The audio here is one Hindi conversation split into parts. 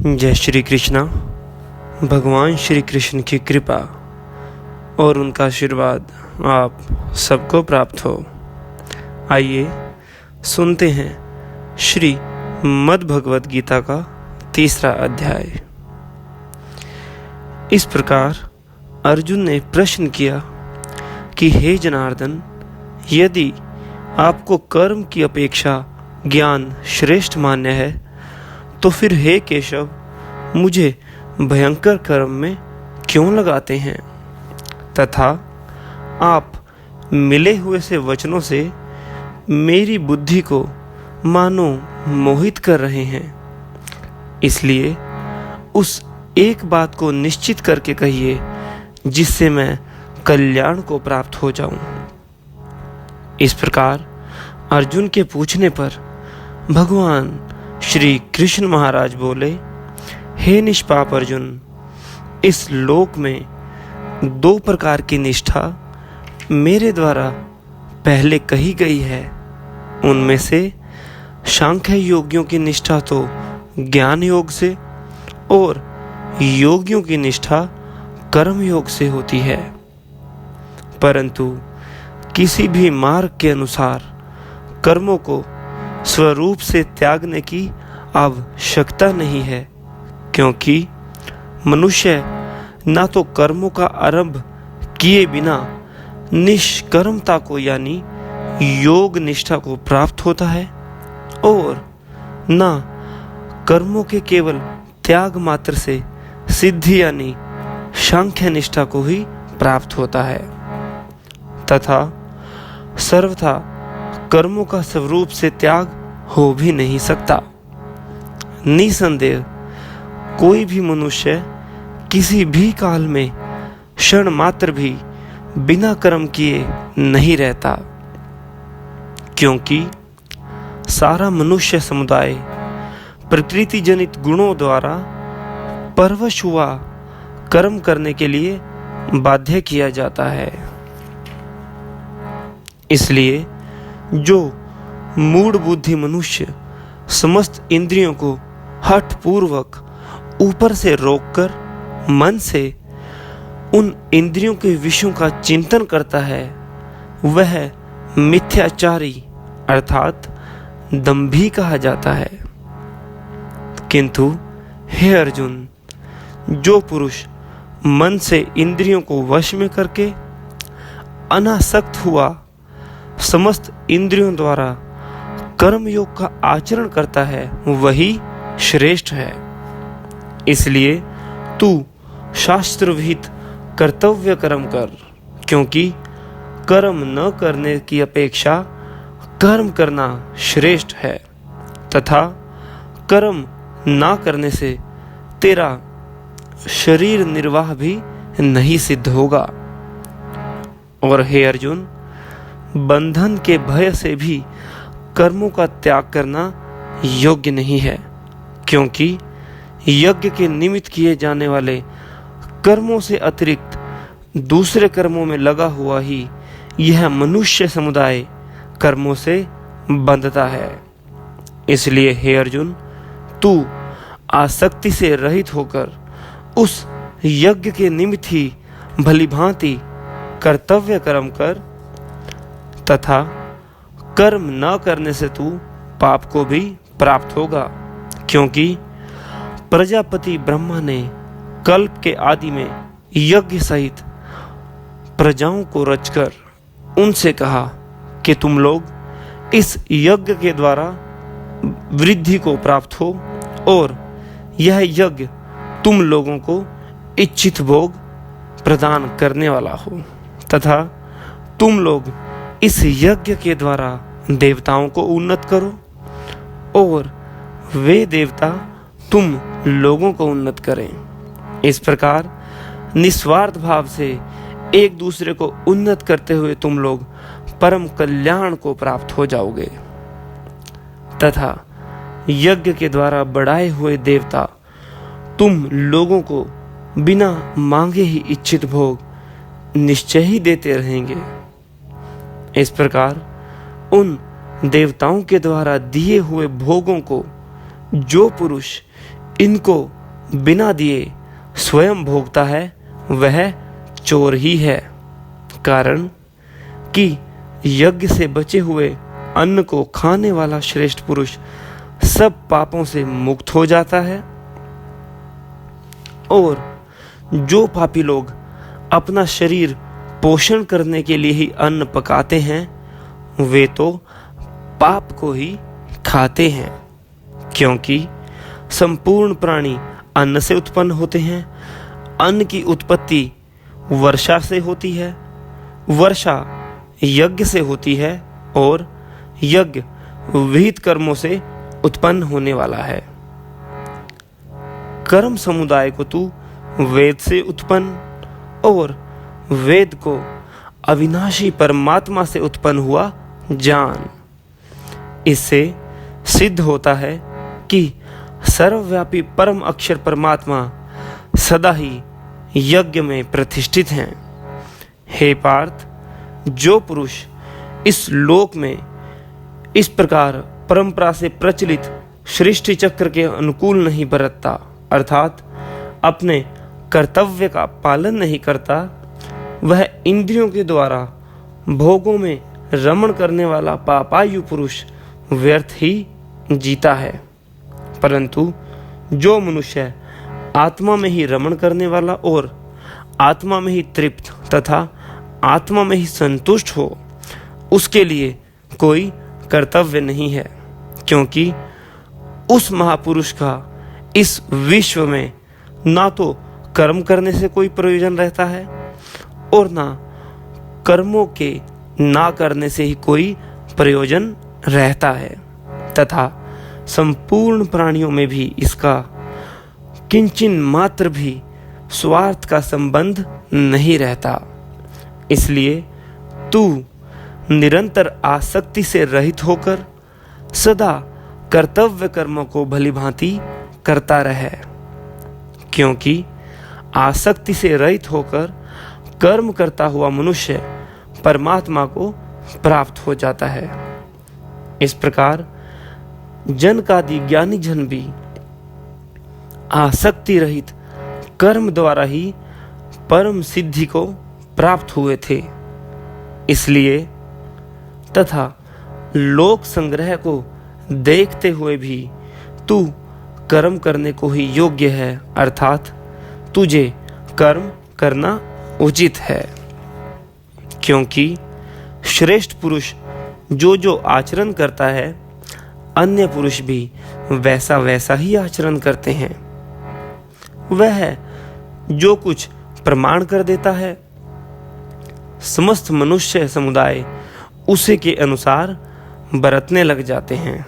जय श्री कृष्णा। भगवान श्री कृष्ण की कृपा और उनका आशीर्वाद आप सबको प्राप्त हो। आइए सुनते हैं श्री मद् भगवत गीता का 3रा अध्याय। इस प्रकार अर्जुन ने प्रश्न किया कि हे जनार्दन, यदि आपको कर्म की अपेक्षा ज्ञान श्रेष्ठ मान्य है तो फिर हे केशव, मुझे भयंकर कर्म में क्यों लगाते हैं तथा आप मिले हुए से वचनों से मेरी बुद्धि को मानो मोहित कर रहे हैं। इसलिए उस एक बात को निश्चित करके कहिए जिससे मैं कल्याण को प्राप्त हो जाऊं। इस प्रकार अर्जुन के पूछने पर भगवान श्री कृष्ण महाराज बोले, हे निष्पाप अर्जुन, इस लोक में 2 प्रकार की निष्ठा मेरे द्वारा पहले कही गई है। उनमें से सांख्य योगियों की निष्ठा तो ज्ञान योग से और योगियों की निष्ठा कर्म योग से होती है, परंतु किसी भी मार्ग के अनुसार कर्मों को स्वरूप से त्यागने की आवश्यकता नहीं है, क्योंकि मनुष्य ना तो कर्मों का आरंभ किए बिना निष्कर्मता को यानी योग निष्ठा को प्राप्त होता है और ना कर्मों के केवल त्याग मात्र से सिद्धि यानी सांख्य निष्ठा को ही प्राप्त होता है तथा सर्वथा कर्मों का स्वरूप से त्याग हो भी नहीं सकता। निसंदेह कोई भी मनुष्य किसी भी काल में क्षण मात्र भी बिना कर्म किए नहीं रहता, क्योंकि सारा मनुष्य समुदाय प्रकृति जनित गुणों द्वारा परवश हुआ कर्म करने के लिए बाध्य किया जाता है। इसलिए जो मूढ़ बुद्धि मनुष्य समस्त इंद्रियों को हठ पूर्वक ऊपर से रोककर मन से उन इंद्रियों के विषयों का चिंतन करता है, वह मिथ्याचारी अर्थात दंभी कहा जाता है। किंतु हे अर्जुन, जो पुरुष मन से इंद्रियों को वश में करके अनासक्त हुआ समस्त इंद्रियों द्वारा कर्म योग का आचरण करता है, वही श्रेष्ठ है। इसलिए तू शास्त्र विहित कर्तव्य कर्म कर, क्योंकि कर्म न करने की अपेक्षा कर्म करना श्रेष्ठ है तथा कर्म ना करने से तेरा शरीर निर्वाह भी नहीं सिद्ध होगा। और हे अर्जुन, बंधन के भय से भी कर्मों का त्याग करना योग्य नहीं है, क्योंकि यज्ञ के निमित्त किए जाने वाले कर्मों से अतिरिक्त दूसरे कर्मों में लगा हुआ ही यह मनुष्य समुदाय कर्मों से बंधता है। इसलिए हे अर्जुन, तू आसक्ति से रहित होकर उस यज्ञ के निमित्त ही भलीभांति कर्तव्य कर्म कर तथा कर्म न करने से तू पाप को भी प्राप्त होगा, क्योंकि प्रजापति ब्रह्मा ने कल्प के आदि में यज्ञ सहित प्रजाओं को रचकर उनसे कहा कि तुम लोग इस यज्ञ के द्वारा वृद्धि को प्राप्त हो और यह यज्ञ तुम लोगों को इच्छित भोग प्रदान करने वाला हो तथा तुम लोग इस यज्ञ के द्वारा देवताओं को उन्नत करो और वे देवता तुम लोगों को उन्नत करें। इस प्रकार निस्वार्थ भाव से एक दूसरे को उन्नत करते हुए तुम लोग परम कल्याण को प्राप्त हो जाओगे तथा यज्ञ के द्वारा बढ़ाए हुए देवता तुम लोगों को बिना मांगे ही इच्छित भोग निश्चय ही देते रहेंगे। इस प्रकार उन देवताओं के द्वारा दिए हुए भोगों को जो पुरुष इनको बिना दिए स्वयं भोगता है वह चोर ही है। कारण कि यज्ञ से बचे हुए अन्न को खाने वाला श्रेष्ठ पुरुष सब पापों से मुक्त हो जाता है, और जो पापी लोग अपना शरीर पोषण करने के लिए ही अन्न पकाते हैं वे तो पाप को ही खाते हैं, क्योंकि संपूर्ण प्राणी अन्न से उत्पन्न होते हैं। अन्न की उत्पत्ति वर्षा से होती है, वर्षा यज्ञ से होती है, और यज्ञ विहित कर्मों से उत्पन्न होने वाला है। कर्म समुदाय को तू वेद से उत्पन्न और वेद को अविनाशी परमात्मा से उत्पन्न हुआ जान। इससे सिद्ध होता है कि सर्वव्यापी परम अक्षर परमात्मा सदा ही यज्ञ में प्रतिष्ठित हैं। हे पार्थ, जो पुरुष इस लोक में इस प्रकार परंपरा से प्रचलित सृष्टि चक्र के अनुकूल नहीं बरतता, अर्थात अपने कर्तव्य का पालन नहीं करता, वह इंद्रियों के द्वारा भोगों में रमण करने वाला पापायु पुरुष व्यर्थ ही जीता है। परंतु जो मनुष्य आत्मा में ही रमण करने वाला और आत्मा में ही तृप्त तथा आत्मा में ही संतुष्ट हो, उसके लिए कोई कर्तव्य नहीं है, क्योंकि उस महापुरुष का इस विश्व में ना तो कर्म करने से कोई प्रयोजन रहता है और ना कर्मों के ना करने से ही कोई प्रयोजन रहता है, तथा संपूर्ण प्राणियों में भी इसका किंचिन मात्र भी स्वार्थ का संबंध नहीं रहता। इसलिए तू निरंतर आसक्ति से रहित होकर सदा कर्तव्य कर्मों को भली भांति करता रहे, क्योंकि आसक्ति से रहित होकर कर्म करता हुआ मनुष्य परमात्मा को प्राप्त हो जाता है। इस प्रकार जनकादि ज्ञानी जन भी आसक्ति रहित कर्म द्वारा ही परम सिद्धि को प्राप्त हुए थे। इसलिए तथा लोक संग्रह को देखते हुए भी तू कर्म करने को ही योग्य है, अर्थात तुझे कर्म करना उचित है, क्योंकि श्रेष्ठ पुरुष जो जो आचरण करता है अन्य पुरुष भी वैसा वैसा ही आचरण करते हैं। वह जो कुछ प्रमाण कर देता है समस्त मनुष्य समुदाय उसी के अनुसार बरतने लग जाते हैं।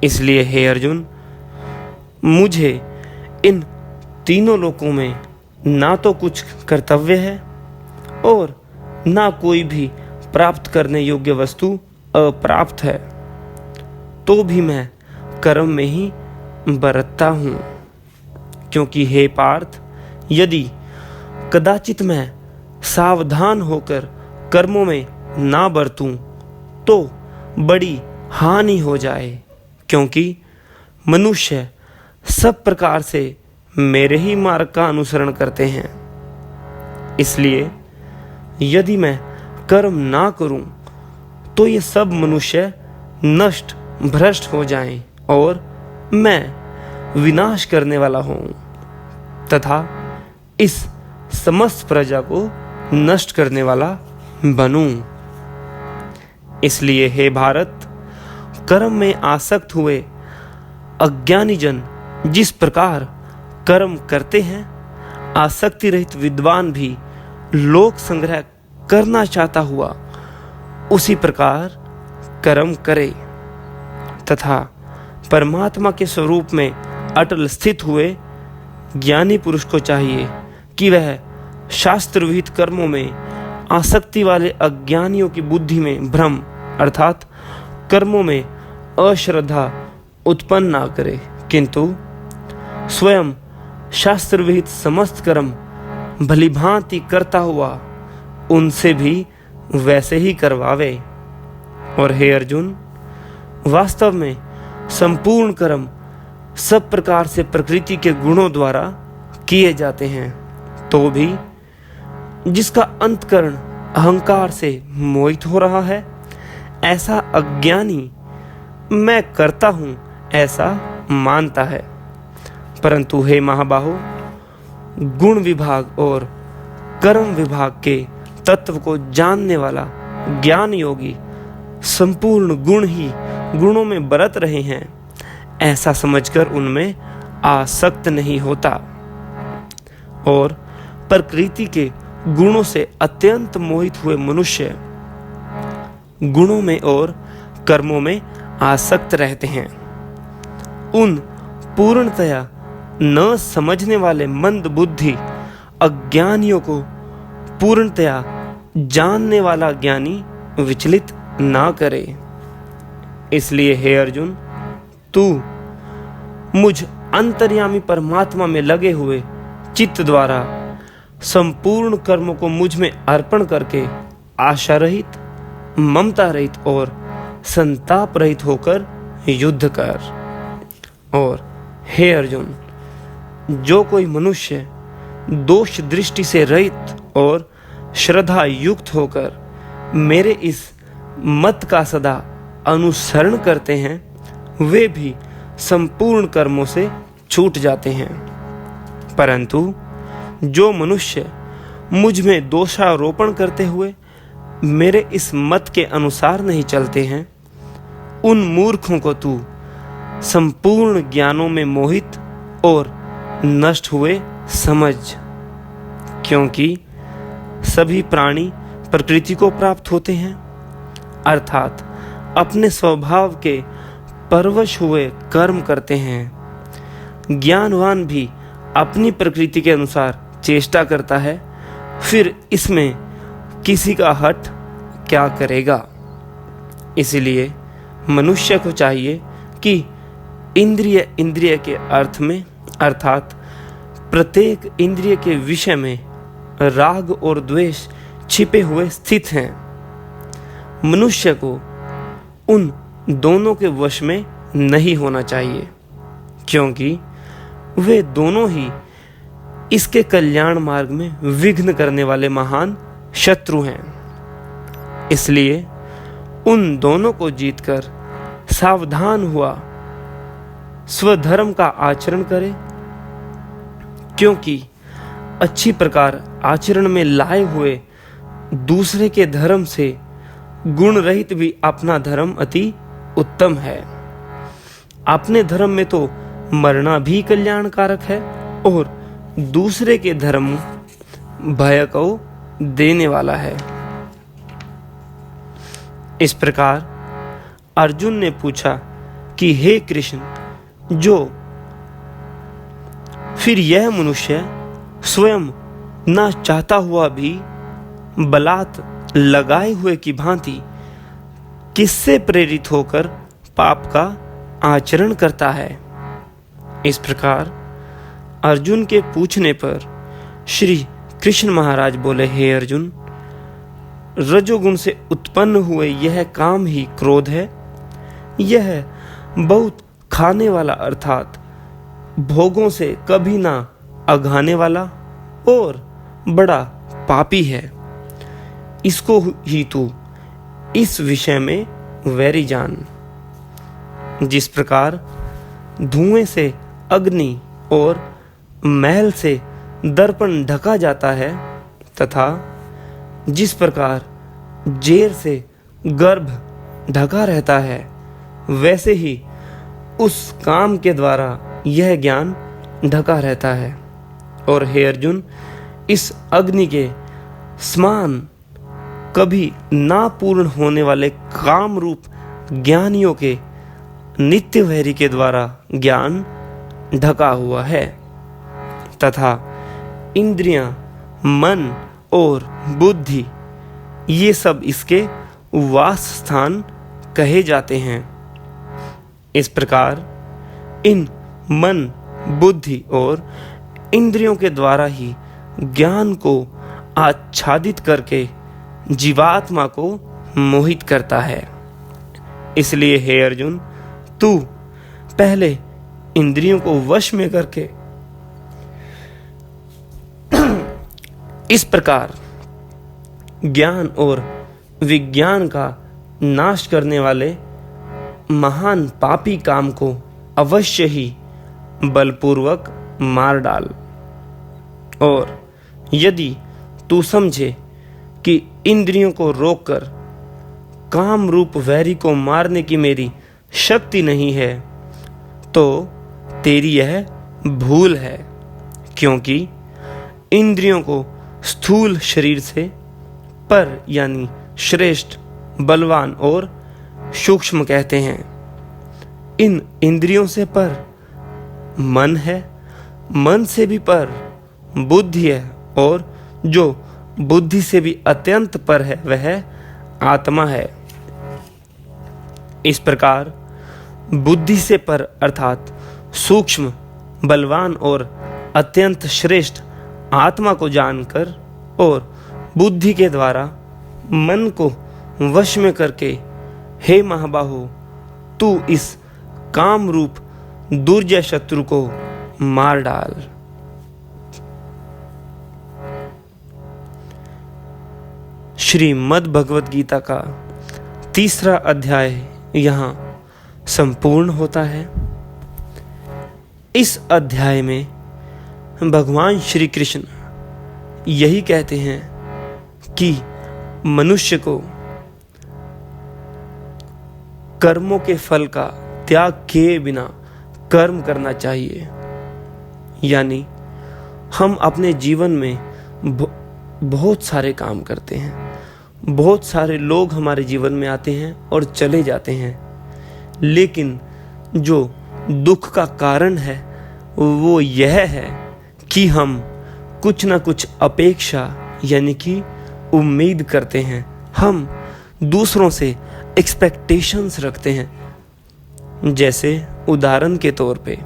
इसलिए हे अर्जुन, मुझे इन तीनों लोकों में ना तो कुछ कर्तव्य है और ना कोई भी प्राप्त करने योग्य वस्तु अप्राप्त है, तो भी मैं कर्म में ही बरतता हूँ। क्योंकि हे पार्थ, यदि कदाचित मैं सावधान होकर कर्मों में ना बरतूं तो बड़ी हानि हो जाए, क्योंकि मनुष्य सब प्रकार से मेरे ही मार्ग का अनुसरण करते हैं। इसलिए यदि मैं कर्म ना करूं तो ये सब मनुष्य नष्ट भ्रष्ट हो जाएं और मैं विनाश करने वाला हूं तथा इस समस्त प्रजा को नष्ट करने वाला बनूं। इसलिए हे भारत, कर्म में आसक्त हुए अज्ञानी जन जिस प्रकार कर्म करते हैं, आसक्ति रहित विद्वान भी लोक संग्रह करना चाहता हुआ उसी प्रकार कर्म करे तथा परमात्मा के स्वरूप में अटल स्थित हुए ज्ञानी पुरुष को चाहिए कि वह शास्त्र विहित कर्मों में आसक्ति वाले अज्ञानियों की बुद्धि में भ्रम अर्थात कर्मों में अश्रद्धा उत्पन्न ना करे, किंतु स्वयं शास्त्र विहित समस्त कर्म भलीभांति करता हुआ उनसे भी वैसे ही करवावे। और हे अर्जुन, वास्तव में संपूर्ण कर्म सब प्रकार से प्रकृति के गुणों द्वारा किए जाते हैं, तो भी जिसका अंतकरण अहंकार से मोहित हो रहा है, ऐसा अज्ञानी मैं करता हूं ऐसा मानता है। परंतु हे महाबाहो, गुण विभाग और कर्म विभाग के तत्व को जानने वाला ज्ञान योगी संपूर्ण गुण ही गुणों में बरत रहे हैं, ऐसा समझकर उनमें आसक्त नहीं होता और प्रकृति के गुणों से अत्यंत मोहित हुए मनुष्य गुणों में और कर्मों में आसक्त रहते हैं। उन पूर्णतया न समझने वाले मंद बुद्धि अज्ञानियों को पूर्णतया जानने वाला ज्ञानी विचलित ना करे। इसलिए हे अर्जुन, तू मुझ अंतर्यामी परमात्मा में लगे हुए चित्त द्वारा संपूर्ण कर्मों को मुझ में अर्पण करके आशा रहित, ममता रहित और संताप रहित होकर युद्ध कर। और हे अर्जुन, जो कोई मनुष्य दोष दृष्टि से रहित और श्रद्धा युक्त होकर मेरे इस मत का सदा अनुसरण करते हैं, वे भी संपूर्ण कर्मों से छूट जाते हैं। परंतु जो मनुष्य मुझ में दोषारोपण करते हुए मेरे इस मत के अनुसार नहीं चलते हैं, उन मूर्खों को तू संपूर्ण ज्ञानों में मोहित और नष्ट हुए समझ, क्योंकि सभी प्राणी प्रकृति को प्राप्त होते हैं, अर्थात अपने स्वभाव के परवश हुए कर्म करते हैं। ज्ञानवान भी अपनी प्रकृति के अनुसार चेष्टा करता है, फिर इसमें किसी का हठ क्या करेगा। इसलिए मनुष्य को चाहिए कि इंद्रिय के अर्थ में, अर्थात प्रत्येक इंद्रिय के विषय में राग और द्वेष छिपे हुए स्थित हैं। मनुष्य को उन दोनों के वश में नहीं होना चाहिए, क्योंकि वे दोनों ही इसके कल्याण मार्ग में विघ्न करने वाले महान शत्रु हैं। इसलिए उन दोनों को जीतकर सावधान हुआ स्वधर्म का आचरण करे, क्योंकि अच्छी प्रकार आचरण में लाए हुए दूसरे के धर्म से गुण रहित भी अपना धर्म अति उत्तम है। अपने धर्म में तो मरना भी कल्याणकारक है और दूसरे के धर्म भय को देने वाला है। इस प्रकार अर्जुन ने पूछा कि हे कृष्ण, जो फिर यह मनुष्य स्वयं ना चाहता हुआ भी बलात् लगाए हुए की भांति किससे प्रेरित होकर पाप का आचरण करता है। इस प्रकार अर्जुन के पूछने पर श्री कृष्ण महाराज बोले, हे अर्जुन, रजोगुण से उत्पन्न हुए यह काम ही क्रोध है। यह बहुत खाने वाला अर्थात भोगों से कभी ना अघाने वाला और बड़ा पापी है। इसको ही तू इस विषय में वैरी जान। जिस प्रकार धुएं से अग्नि और महल से दर्पण ढका जाता है, तथा जिस प्रकार जेर से गर्भ ढका रहता है, वैसे ही उस काम के द्वारा यह ज्ञान ढका रहता है। और हे अर्जुन, इस अग्नि के समान कभी ना पूर्ण होने वाले काम रूप ज्ञानियों के नित्य वैरी के द्वारा ज्ञान ढका हुआ है, तथा इंद्रियां, मन और बुद्धि ये सब इसके वास स्थान कहे जाते हैं। इस प्रकार इन मन, बुद्धि और इंद्रियों के द्वारा ही ज्ञान को आच्छादित करके जीवात्मा को मोहित करता है। इसलिए हे अर्जुन, तू पहले इंद्रियों को वश में करके इस प्रकार ज्ञान और विज्ञान का नाश करने वाले महान पापी काम को अवश्य ही बलपूर्वक मार डाल। और यदि तू समझे कि इंद्रियों को रोककर काम रूप वैरी को मारने की मेरी शक्ति नहीं है, तो तेरी यह भूल है, क्योंकि इंद्रियों को स्थूल शरीर से पर यानी श्रेष्ठ, बलवान और सूक्ष्म कहते हैं। इन इंद्रियों से पर मन है, मन से भी पर बुद्धि है, और जो बुद्धि से भी अत्यंत पर है वह आत्मा है। इस प्रकार बुद्धि से पर अर्थात सूक्ष्म, बलवान और अत्यंत श्रेष्ठ आत्मा को जानकर और बुद्धि के द्वारा मन को वश में करके, हे महाबाहो, तू इस काम रूप दुर्जय शत्रु को मार डाल। श्रीमद् भगवत गीता का 3रा अध्याय यहाँ संपूर्ण होता है। इस अध्याय में भगवान श्री कृष्ण यही कहते हैं कि मनुष्य को कर्मों के फल का त्याग किए बिना कर्म करना चाहिए। यानी हम अपने जीवन में बहुत सारे काम करते हैं, बहुत सारे लोग हमारे जीवन में आते हैं और चले जाते हैं, लेकिन जो दुख का कारण है वो यह है कि हम कुछ ना कुछ अपेक्षा यानी कि उम्मीद करते हैं, हम दूसरों से एक्सपेक्टेशंस रखते हैं। जैसे उदाहरण के तौर पे,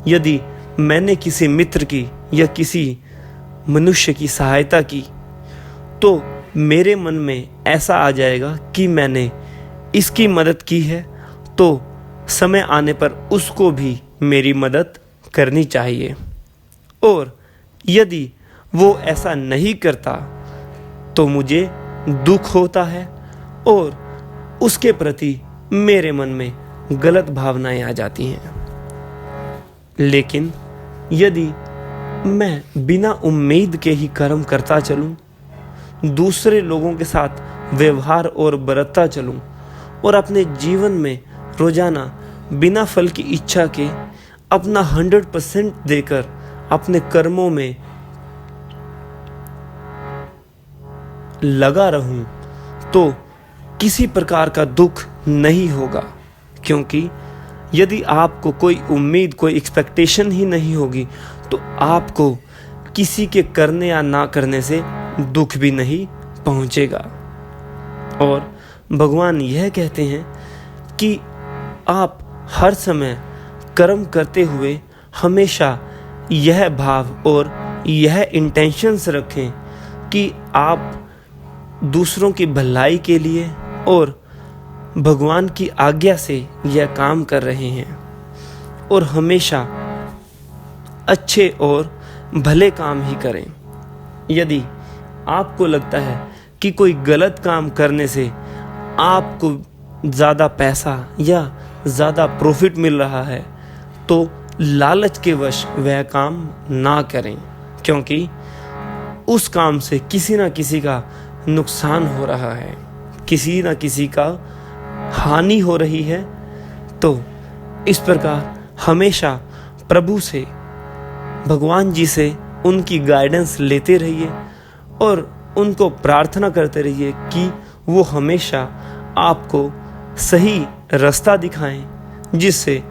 यदि मैंने किसी मित्र की या किसी मनुष्य की सहायता की, तो मेरे मन में ऐसा आ जाएगा कि मैंने इसकी मदद की है, तो समय आने पर उसको भी मेरी मदद करनी चाहिए। और यदि वो ऐसा नहीं करता तो मुझे दुख होता है और उसके प्रति मेरे मन में गलत भावनाएं आ जाती हैं। लेकिन यदि मैं बिना उम्मीद के ही कर्म करता चलूं, दूसरे लोगों के साथ व्यवहार और बरतता चलूं और अपने जीवन में रोजाना बिना फल की इच्छा के अपना 100% देकर अपने कर्मों में लगा रहूं, तो किसी प्रकार का दुख नहीं होगा। क्योंकि यदि आपको कोई उम्मीद, कोई एक्सपेक्टेशन ही नहीं होगी, तो आपको किसी के करने या ना करने से दुख भी नहीं पहुंचेगा। और भगवान यह कहते हैं कि आप हर समय कर्म करते हुए हमेशा यह भाव और यह इंटेंशंस रखें कि आप दूसरों की भलाई के लिए और भगवान की आज्ञा से यह काम कर रहे हैं, और हमेशा अच्छे और भले काम ही करें। यदि आपको लगता है कि कोई गलत काम करने से आपको ज़्यादा पैसा या ज़्यादा प्रॉफिट मिल रहा है, तो लालच के वश वह काम ना करें, क्योंकि उस काम से किसी ना किसी का नुकसान हो रहा है, किसी ना किसी का हानि हो रही है। तो इस प्रकार हमेशा प्रभु से, भगवान जी से उनकी गाइडेंस लेते रहिए और उनको प्रार्थना करते रहिए कि वो हमेशा आपको सही रास्ता दिखाएं, जिससे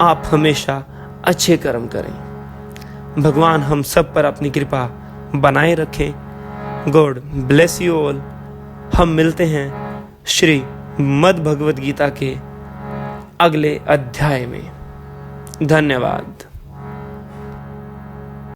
आप हमेशा अच्छे कर्म करें। भगवान हम सब पर अपनी कृपा बनाए रखें। God bless you all. हम मिलते हैं श्रीमद् भगवत गीता के अगले अध्याय में। धन्यवाद।